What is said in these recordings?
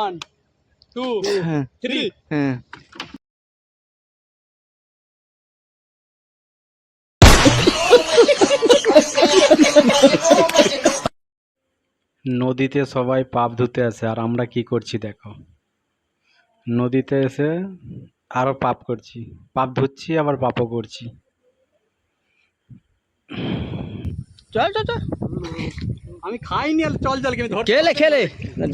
1 2 3 হ্যাঁ নদীতে সবাই পাপ ধুতে আসে আর আমরা কি করছি দেখো, নদীতে এসে আরো পাপ করছি, পাপ ধুচ্ছি আবার পাপও করছি। চল চল চল আমি খাইনি আর চল চল কি ধর খেলে খেলে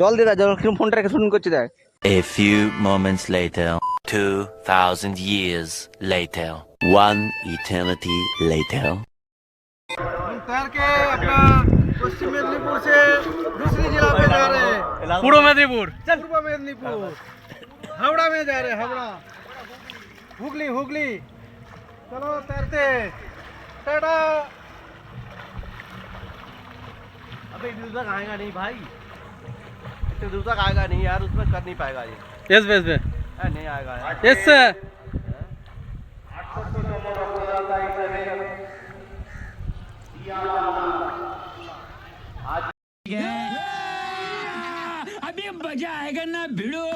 জল দে, জল ফোনটা রেখে শুন করছি দেখ। A few moments later, 2,000 years later, one eternity later. तैर के अपना पश्चिम मेदिनीपुर से दूसरी जिला में जा रहे हैं, पूर्व मेदिनीपुर पूर्व मेदिनीपुर, हावड़ा में जा रहे हैं, हावड़ा हुगली हुगली। चलो तैरते टाटा। अबे दूर तक आएगा नहीं भाई, इतने दूर तक आएगा नहीं यार, उसमें कर नहीं पाएगा ये। यस बेस बे नहीं आएगा यार। यस अभी मजा आएगा ना भिड़ो।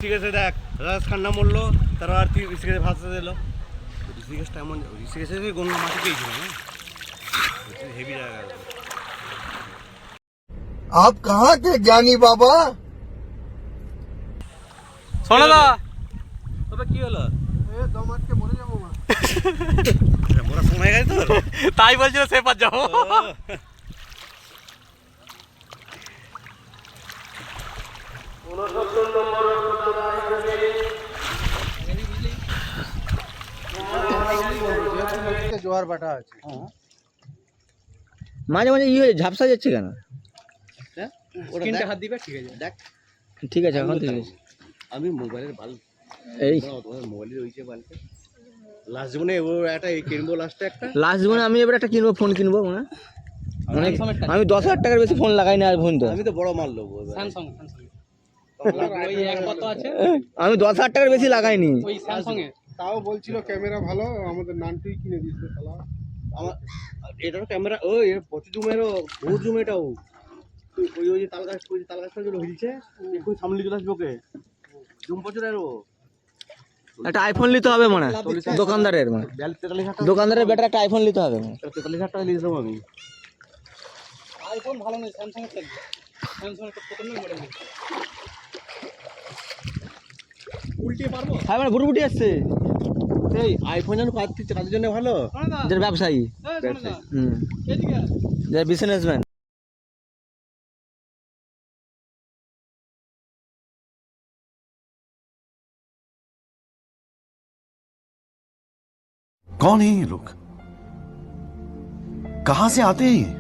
ঋষিকেশে দেখ রাজখান্না মরলো, তারপর ঋষিকেশে ভাষা দিল। ঋষিকেশটা এমন, ঋষিকেশে গঙ্গা মাটি পেয়েছিল না, হেভি জায়গা। आप कहाँ के ज्ञानी बाबा? শোনো দা তবে কি হলো? এ দম আটকে মরে যাবো মা। মোরা সময় গেছে তোর, তাই বলছিল সে পার যাও। জোয়ার বাটা আছে। মাঝে মাঝে হয়ে ঝাপসা যাচ্ছে কেন? স্ক্রিনটা হাত দিবে, ঠিক আছে দেখ ঠিক আছে এখন ঠিক আছে। আমি মোবাইলের বাল এই তোমার মোবাইলে রয়েছে বালটা। লাস্ট জীবনে ও একটা কিনবো, লাস্টে একটা লাস্ট জীবনে আমি এবার একটা কিনবো, ফোন কিনবো মানে অনেক। আমি 10,000 টাকার বেশি ফোন লাগাই না আর ফোন তো আমি তো বড় মাল নেবো। স্যামসাং ওই এক কত আছে আমি 10,000 টাকার বেশি লাগাইনি। ওই স্যামসাং এর তাও বলছিল ক্যামেরা ভালো, আমাদের নানটুই কিনে দিচ্ছে শালা। আমার এটারও ক্যামেরা, ও এর প্রতি জুমেরও বহুত জুম এটাও। ওই ওই যে তালগাছটা যেগুলো হিলছে, একটু সামনে চলে আসবে ওকে, জুম প্রচুরেরও। একটা আইফোন নিতে হবে মনে হয় দোকানদারের, মানে 43,000 টাকা, দোকানদারের বেটার একটা আইফোন নিতে হবে। 43,000 টাকা নিয়ে যাবো আমি। আইফোন ভালো নয়, স্যামসাং এর থাকবে। স্যামসাং এর প্রথম মডেল উল্টে পারবো। হ্যাঁ মানে বুটবুটি আসছে, এই আইফোন যেন কাজের জন্য ভালো, যার ব্যবসায়ী, এদিকে যার বিজনেসম্যান। कौन है ये लोग, कहां से आते हैं ये?